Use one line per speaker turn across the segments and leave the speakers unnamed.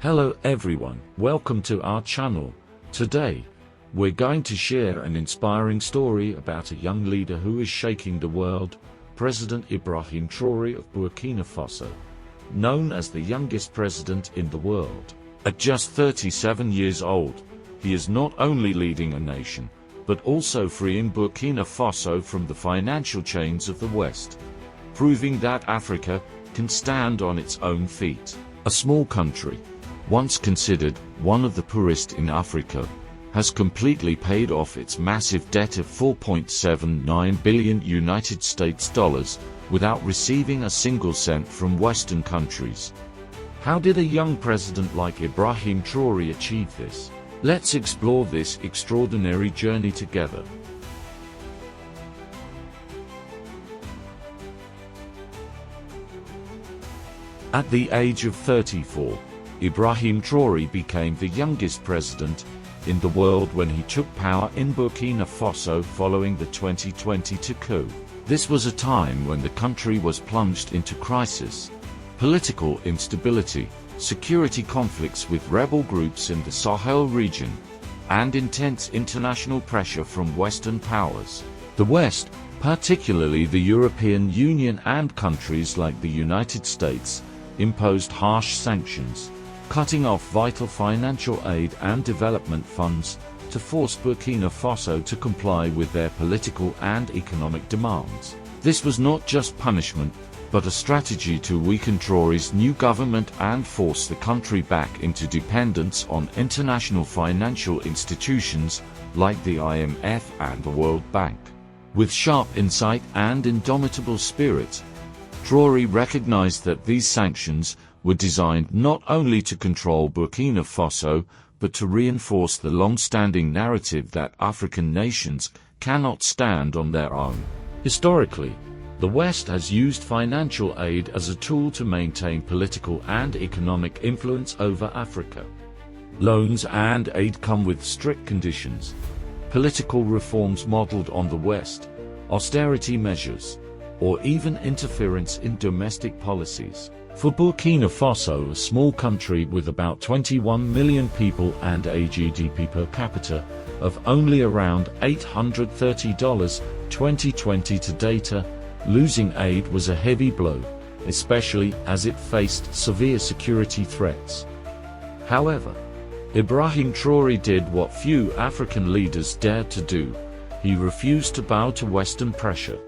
Hello everyone, welcome to our channel. Today, we're going to share an inspiring story about a young leader who is shaking the world, President Ibrahim Traoré of Burkina Faso. Known as the youngest president in the world. At just 37 years old, he is not only leading a nation, but also freeing Burkina Faso from the financial chains of the West, proving that Africa can stand on its own feet. A small country, once considered one of the poorest in Africa, has completely paid off its massive debt of $4.79 billion United States dollars without receiving a single cent from Western countries. How did a young president like Ibrahim Traoré achieve this? Let's explore this extraordinary journey together. At the age of 34, Ibrahim Traoré became the youngest president in the world when he took power in Burkina Faso following the 2022 coup. This was a time when the country was plunged into crisis, political instability, security conflicts with rebel groups in the Sahel region, and intense international pressure from Western powers. The West, particularly the European Union and countries like the United States, imposed harsh sanctions, cutting off vital financial aid and development funds to force Burkina Faso to comply with their political and economic demands. This was not just punishment, but a strategy to weaken Traoré's new government and force the country back into dependence on international financial institutions like the IMF and the World Bank. With sharp insight and indomitable spirit, Traoré recognized that these sanctions were designed not only to control Burkina Faso, but to reinforce the long-standing narrative that African nations cannot stand on their own. Historically, the West has used financial aid as a tool to maintain political and economic influence over Africa. Loans and aid come with strict conditions. Political reforms modeled on the West, austerity measures, or even interference in domestic policies. For Burkina Faso, a small country with about 21 million people and a GDP per capita of only around $830 2020 to data, losing aid was a heavy blow, especially as it faced severe security threats. However, Ibrahim Traoré did what few African leaders dared to do. He refused to bow to Western pressure.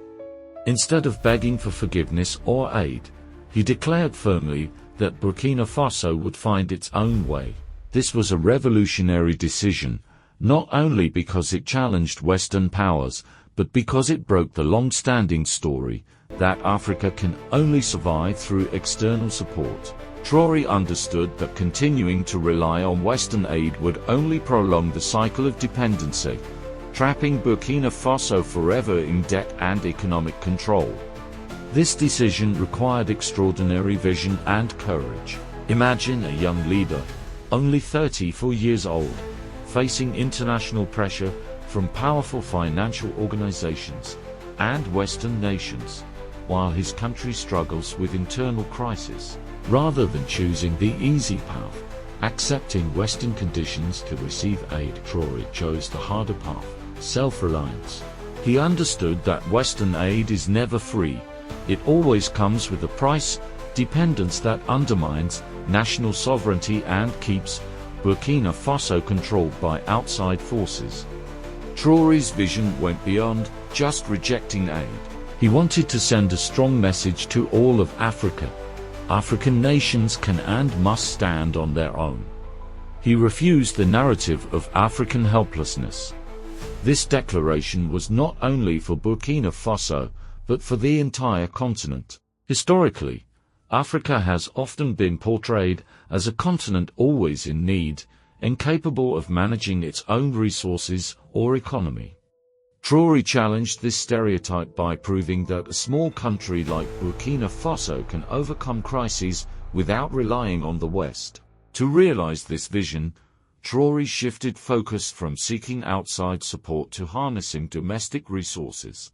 Instead of begging for forgiveness or aid, he declared firmly that Burkina Faso would find its own way. This was a revolutionary decision, not only because it challenged Western powers, but because it broke the long-standing story that Africa can only survive through external support. Traoré understood that continuing to rely on Western aid would only prolong the cycle of dependency, trapping Burkina Faso forever in debt and economic control. This decision required extraordinary vision and courage. Imagine a young leader, only 34 years old, facing international pressure from powerful financial organizations and Western nations, while his country struggles with internal crisis. Rather than choosing the easy path, accepting Western conditions to receive aid, Traoré chose the harder path, self-reliance. He understood that Western aid is never free. It always comes with a price, dependence that undermines national sovereignty and keeps Burkina Faso controlled by outside forces. Traoré's vision went beyond just rejecting aid. He wanted to send a strong message to all of Africa. African nations can and must stand on their own. He refused the narrative of African helplessness. This declaration was not only for Burkina Faso, but for the entire continent. Historically, Africa has often been portrayed as a continent always in need, incapable of managing its own resources or economy. Traoré challenged this stereotype by proving that a small country like Burkina Faso can overcome crises without relying on the West. To realize this vision, Traoré shifted focus from seeking outside support to harnessing domestic resources.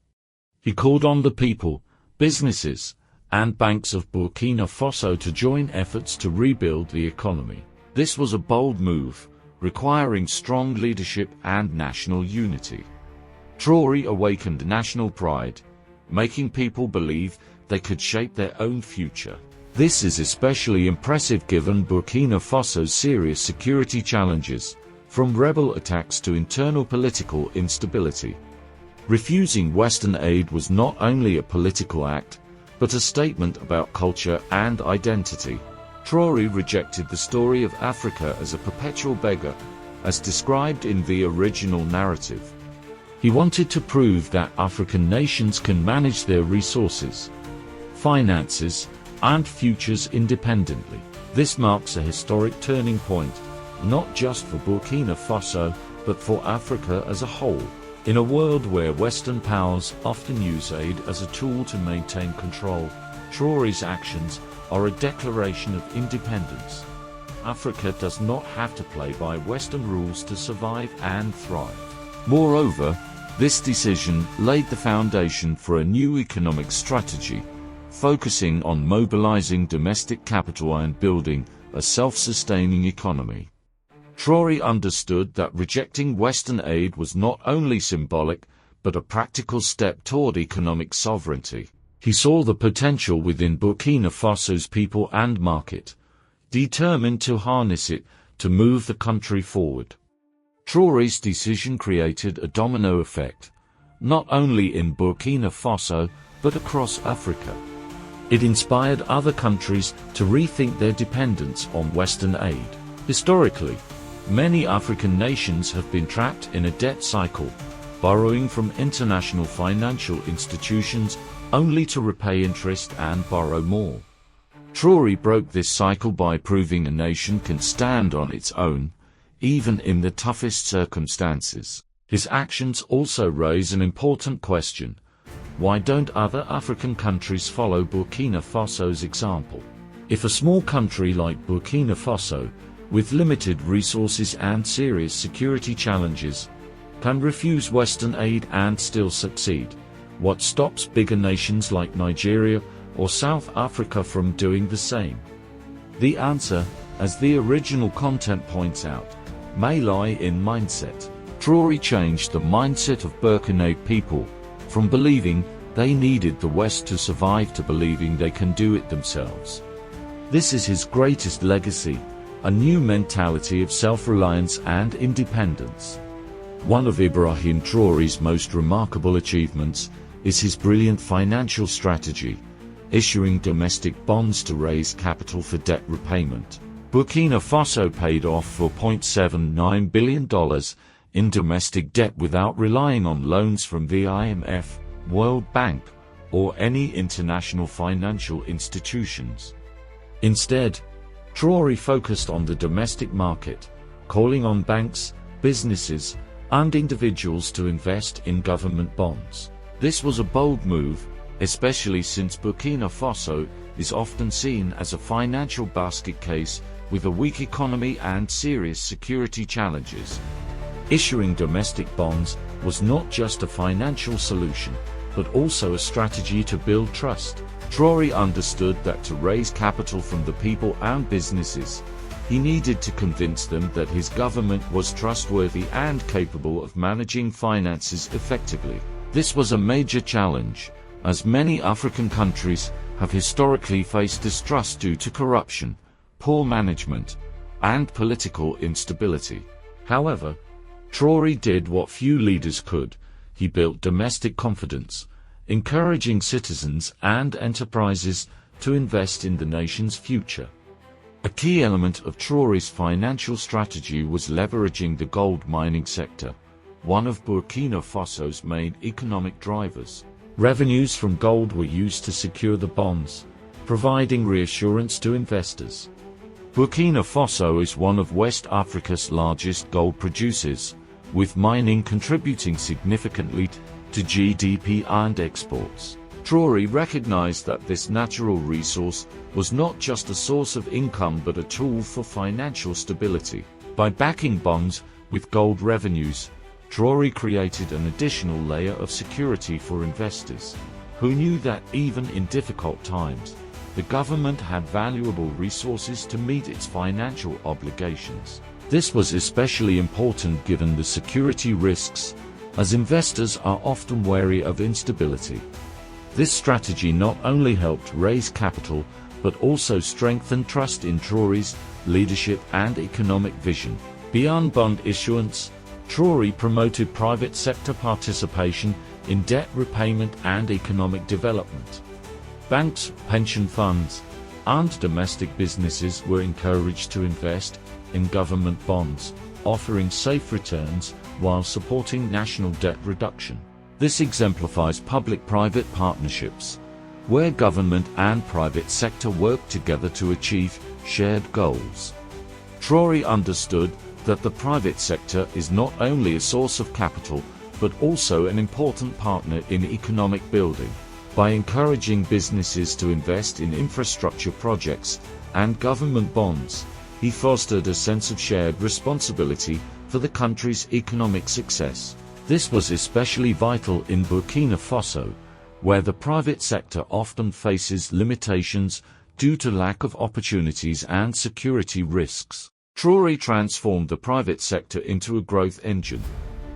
He called on the people, businesses, and banks of Burkina Faso to join efforts to rebuild the economy. This was a bold move, requiring strong leadership and national unity. Traoré awakened national pride, making people believe they could shape their own future. This is especially impressive given Burkina Faso's serious security challenges, from rebel attacks to internal political instability. Refusing Western aid was not only a political act, but a statement about culture and identity. Traoré rejected the story of Africa as a perpetual beggar, as described in the original narrative. He wanted to prove that African nations can manage their resources, finances, and futures independently. This marks a historic turning point, not just for Burkina Faso, but for Africa as a whole. In a world where Western powers often use aid as a tool to maintain control, Traoré's actions are a declaration of independence. Africa does not have to play by Western rules to survive and thrive. Moreover, this decision laid the foundation for a new economic strategy, focusing on mobilizing domestic capital and building a self-sustaining economy. Traoré understood that rejecting Western aid was not only symbolic, but a practical step toward economic sovereignty. He saw the potential within Burkina Faso's people and market, determined to harness it to move the country forward. Traoré's decision created a domino effect, not only in Burkina Faso, but across Africa. It inspired other countries to rethink their dependence on Western aid. Historically, many African nations have been trapped in a debt cycle, borrowing from international financial institutions only to repay interest and borrow more. Traoré broke this cycle by proving a nation can stand on its own, even in the toughest circumstances. His actions also raise an important question: why don't other African countries follow Burkina Faso's example? If a small country like Burkina Faso, with limited resources and serious security challenges, can refuse Western aid and still succeed, what stops bigger nations like Nigeria or South Africa from doing the same? The answer, as the original content points out, may lie in mindset. Traoré changed the mindset of Burkina people, from believing they needed the West to survive to believing they can do it themselves. This is his greatest legacy, a new mentality of self-reliance and independence. One of Ibrahim Traoré's most remarkable achievements is his brilliant financial strategy, issuing domestic bonds to raise capital for debt repayment. Burkina Faso paid off $4.79 billion in domestic debt without relying on loans from the IMF, World Bank, or any international financial institutions. Instead, Traoré focused on the domestic market, calling on banks, businesses, and individuals to invest in government bonds. This was a bold move, especially since Burkina Faso is often seen as a financial basket case with a weak economy and serious security challenges. Issuing domestic bonds was not just a financial solution, but also a strategy to build trust. Traoré understood that to raise capital from the people and businesses, he needed to convince them that his government was trustworthy and capable of managing finances effectively. This was a major challenge, as many African countries have historically faced distrust due to corruption, poor management, and political instability. However, Traoré did what few leaders could. He built domestic confidence, encouraging citizens and enterprises to invest in the nation's future. A key element of Traoré's financial strategy was leveraging the gold mining sector, one of Burkina Faso's main economic drivers. Revenues from gold were used to secure the bonds, providing reassurance to investors. Burkina Faso is one of West Africa's largest gold producers, with mining contributing significantly to GDP and exports. Traoré recognized that this natural resource was not just a source of income but a tool for financial stability. By backing bonds with gold revenues, Traoré created an additional layer of security for investors, who knew that even in difficult times, the government had valuable resources to meet its financial obligations. This was especially important given the security risks, as investors are often wary of instability. This strategy not only helped raise capital, but also strengthened trust in Traoré's leadership and economic vision. Beyond bond issuance, Traoré promoted private sector participation in debt repayment and economic development. Banks, pension funds, and domestic businesses were encouraged to invest in government bonds, offering safe returns while supporting national debt reduction. This exemplifies public-private partnerships, where government and private sector work together to achieve shared goals. Traoré understood that the private sector is not only a source of capital, but also an important partner in economic building. By encouraging businesses to invest in infrastructure projects and government bonds, he fostered a sense of shared responsibility for the country's economic success. This was especially vital in Burkina Faso, where the private sector often faces limitations due to lack of opportunities and security risks. Traoré transformed the private sector into a growth engine,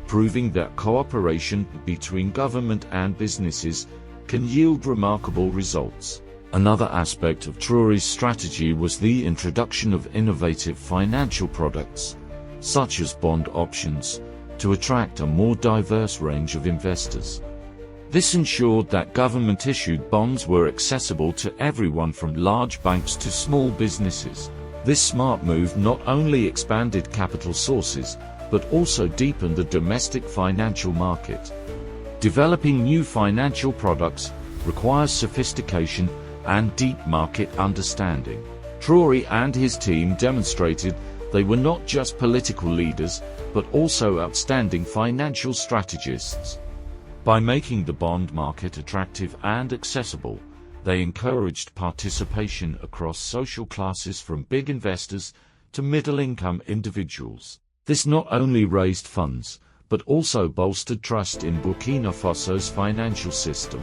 proving that cooperation between government and businesses can yield remarkable results. Another aspect of Traoré's strategy was the introduction of innovative financial products, such as bond options, to attract a more diverse range of investors. This ensured that government-issued bonds were accessible to everyone from large banks to small businesses. This smart move not only expanded capital sources, but also deepened the domestic financial market. Developing new financial products requires sophistication and deep market understanding. Traoré and his team demonstrated they were not just political leaders, but also outstanding financial strategists. By making the bond market attractive and accessible, they encouraged participation across social classes from big investors to middle-income individuals. This not only raised funds, but also bolstered trust in Burkina Faso's financial system.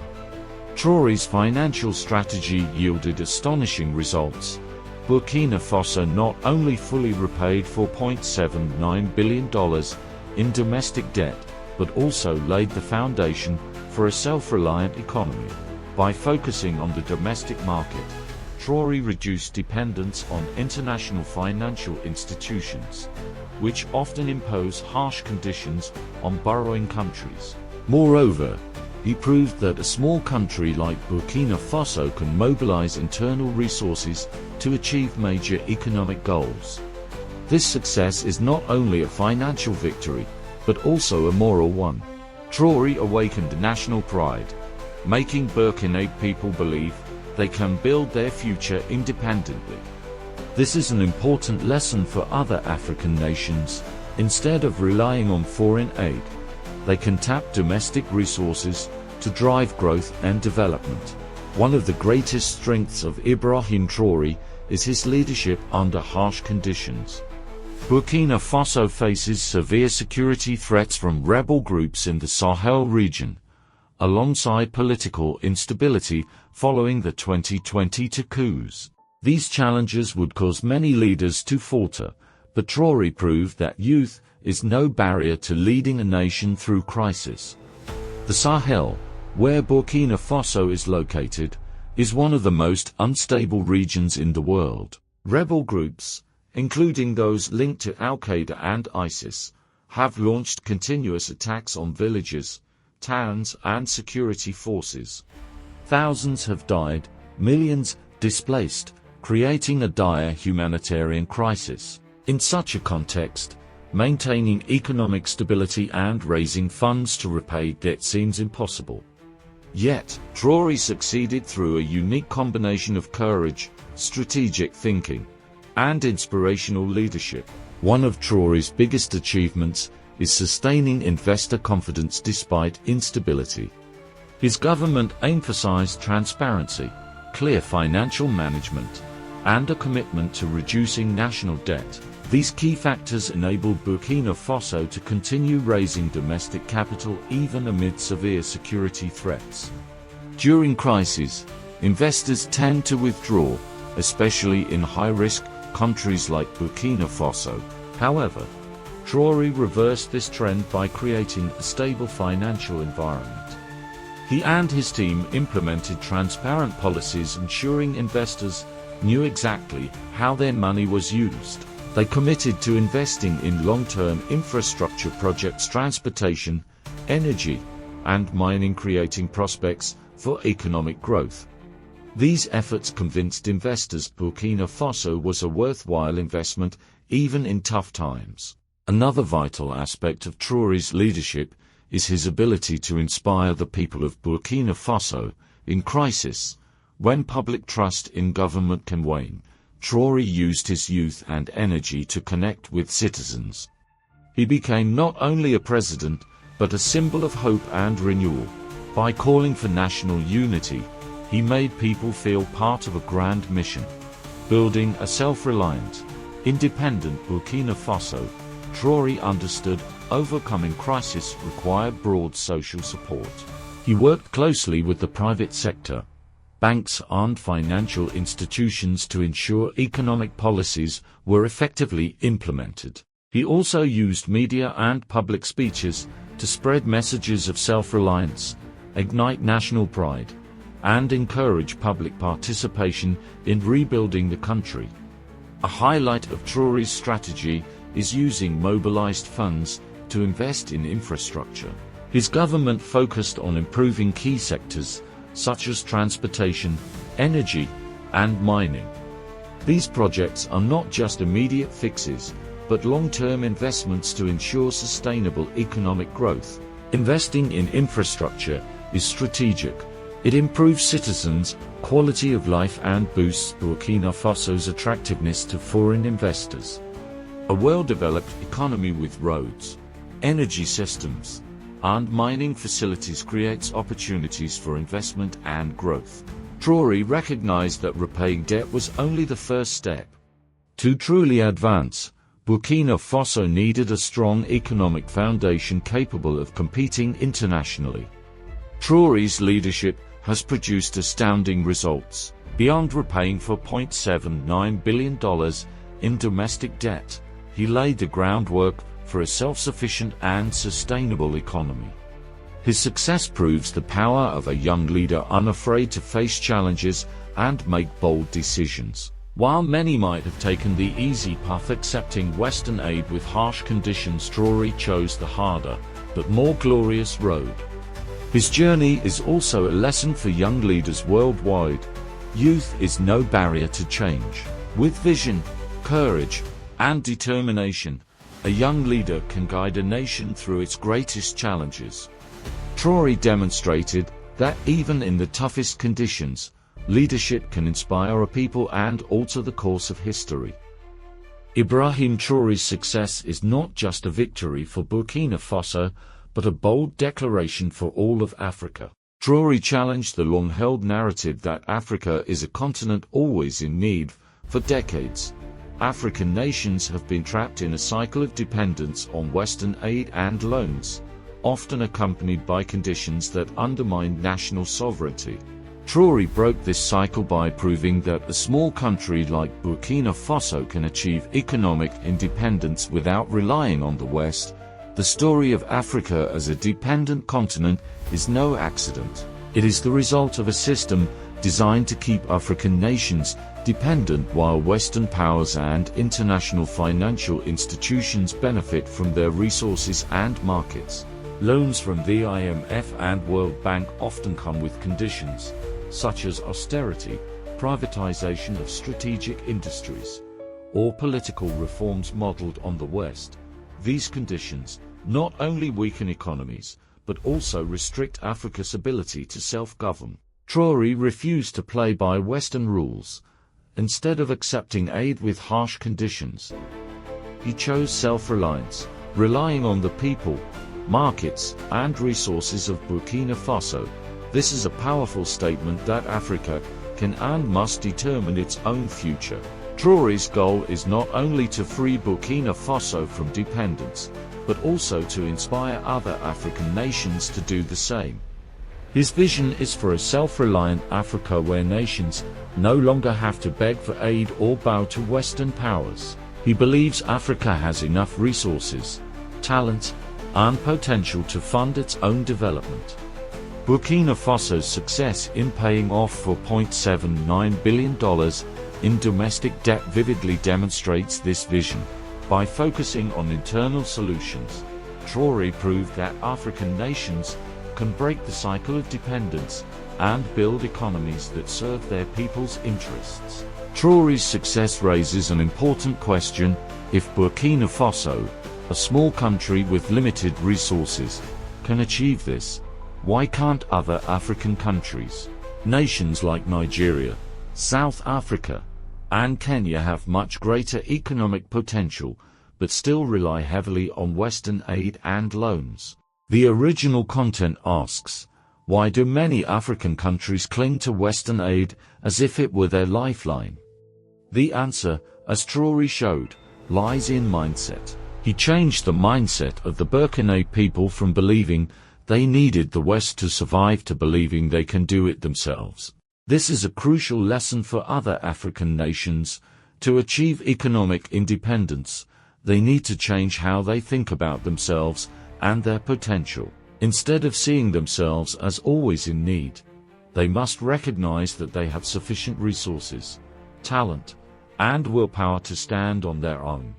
Traoré's financial strategy yielded astonishing results. Burkina Faso not only fully repaid $4.79 billion in domestic debt, but also laid the foundation for a self-reliant economy. By focusing on the domestic market, Traoré reduced dependence on international financial institutions, which often impose harsh conditions on borrowing countries. Moreover, he proved that a small country like Burkina Faso can mobilize internal resources to achieve major economic goals. This success is not only a financial victory, but also a moral one. Traoré awakened national pride, making Burkina people believe they can build their future independently. This is an important lesson for other African nations. Instead of relying on foreign aid, they can tap domestic resources to drive growth and development. One of the greatest strengths of Ibrahim Traoré is his leadership under harsh conditions. Burkina Faso faces severe security threats from rebel groups in the Sahel region, alongside political instability following the 2022 coups. These challenges would cause many leaders to falter, but Traoré proved that youth is no barrier to leading a nation through crisis. The Sahel, where Burkina Faso is located, is one of the most unstable regions in the world. Rebel groups, including those linked to Al-Qaeda and ISIS, have launched continuous attacks on villages, towns, and security forces. Thousands have died, millions displaced, creating a dire humanitarian crisis. In such a context, maintaining economic stability and raising funds to repay debt seems impossible. Yet, Traoré succeeded through a unique combination of courage, strategic thinking, and inspirational leadership. One of Traoré's biggest achievements is sustaining investor confidence despite instability. His government emphasized transparency, clear financial management, and a commitment to reducing national debt. These key factors enabled Burkina Faso to continue raising domestic capital even amid severe security threats. During crises, investors tend to withdraw, especially in high-risk countries like Burkina Faso. However, Traoré reversed this trend by creating a stable financial environment. He and his team implemented transparent policies ensuring investors knew exactly how their money was used. They committed to investing in long-term infrastructure projects, transportation, energy, and mining, creating prospects for economic growth. These efforts convinced investors Burkina Faso was a worthwhile investment even in tough times. Another vital aspect of Traoré's leadership is his ability to inspire the people of Burkina Faso in crisis. When public trust in government can wane, Traoré used his youth and energy to connect with citizens. He became not only a president, but a symbol of hope and renewal. By calling for national unity, he made people feel part of a grand mission. Building a self-reliant, independent Burkina Faso, Traoré understood overcoming crisis required broad social support. He worked closely with the private sector, banks and financial institutions to ensure economic policies were effectively implemented. He also used media and public speeches to spread messages of self-reliance, ignite national pride, and encourage public participation in rebuilding the country. A highlight of Traoré's strategy is using mobilized funds to invest in infrastructure. His government focused on improving key sectors such as transportation, energy, and mining. These projects are not just immediate fixes, but long-term investments to ensure sustainable economic growth. Investing in infrastructure is strategic. It improves citizens' quality of life and boosts Burkina Faso's attractiveness to foreign investors. A well-developed economy with roads, energy systems, and mining facilities creates opportunities for investment and growth. Traoré recognized that repaying debt was only the first step. To truly advance, Burkina Faso needed a strong economic foundation capable of competing internationally. Traoré's leadership has produced astounding results. Beyond repaying $4.79 billion in domestic debt, he laid the groundwork for a self-sufficient and sustainable economy. His success proves the power of a young leader unafraid to face challenges and make bold decisions. While many might have taken the easy path accepting Western aid with harsh conditions, Traoré chose the harder, but more glorious road. His journey is also a lesson for young leaders worldwide. Youth is no barrier to change. With vision, courage, and determination, a young leader can guide a nation through its greatest challenges. Traoré demonstrated that even in the toughest conditions, leadership can inspire a people and alter the course of history. Ibrahim Traoré's success is not just a victory for Burkina Faso, but a bold declaration for all of Africa. Traoré challenged the long-held narrative that Africa is a continent always in need. For decades, African nations have been trapped in a cycle of dependence on Western aid and loans, often accompanied by conditions that undermine national sovereignty. Traoré broke this cycle by proving that a small country like Burkina Faso can achieve economic independence without relying on the West. The story of Africa as a dependent continent is no accident. It is the result of a system designed to keep African nations dependent while Western powers and international financial institutions benefit from their resources and markets. Loans from the IMF and World Bank often come with conditions, such as austerity, privatization of strategic industries, or political reforms modeled on the West. These conditions not only weaken economies, but also restrict Africa's ability to self-govern. Traoré refused to play by Western rules. Instead of accepting aid with harsh conditions, he chose self-reliance, relying on the people, markets, and resources of Burkina Faso. This is a powerful statement that Africa can and must determine its own future. Traoré's goal is not only to free Burkina Faso from dependence, but also to inspire other African nations to do the same. His vision is for a self-reliant Africa where nations no longer have to beg for aid or bow to Western powers. He believes Africa has enough resources, talent, and potential to fund its own development. Burkina Faso's success in paying off $4.79 billion in domestic debt vividly demonstrates this vision. By focusing on internal solutions, Traoré proved that African nations can break the cycle of dependence and build economies that serve their people's interests. Traoré's success raises an important question: if Burkina Faso, a small country with limited resources, can achieve this, why can't other African countries? Nations like Nigeria, South Africa, and Kenya have much greater economic potential, but still rely heavily on Western aid and loans. The original content asks, why do many African countries cling to Western aid as if it were their lifeline? The answer, as Traoré showed, lies in mindset. He changed the mindset of the Burkina people from believing they needed the West to survive to believing they can do it themselves. This is a crucial lesson for other African nations. To achieve economic independence, they need to change how they think about themselves and their potential. Instead of seeing themselves as always in need, they must recognize that they have sufficient resources, talent, and willpower to stand on their own.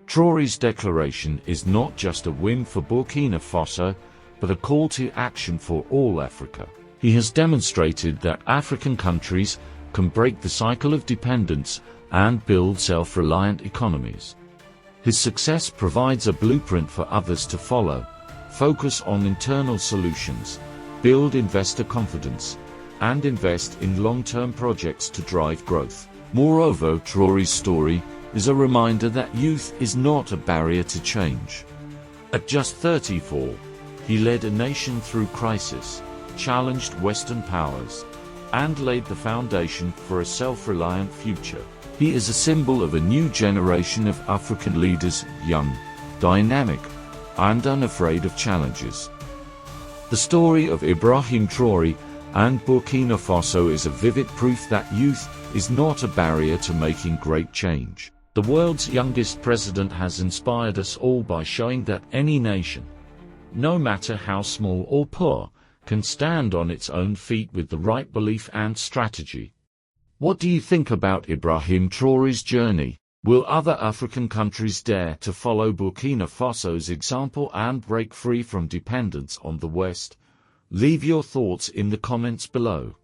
Traoré's declaration is not just a win for Burkina Faso, but a call to action for all Africa. He has demonstrated that African countries can break the cycle of dependence and build self-reliant economies. His success provides a blueprint for others to follow. Focus on internal solutions, build investor confidence, and invest in long-term projects to drive growth. Moreover, Traoré's story is a reminder that youth is not a barrier to change. At just 34, he led a nation through crisis, challenged Western powers, and laid the foundation for a self-reliant future. He is a symbol of a new generation of African leaders, young, dynamic, and unafraid of challenges. The story of Ibrahim Traoré and Burkina Faso is a vivid proof that youth is not a barrier to making great change. The world's youngest president has inspired us all by showing that any nation, no matter how small or poor, can stand on its own feet with the right belief and strategy. What do you think about Ibrahim Traoré's journey? Will other African countries dare to follow Burkina Faso's example and break free from dependence on the West? Leave your thoughts in the comments below.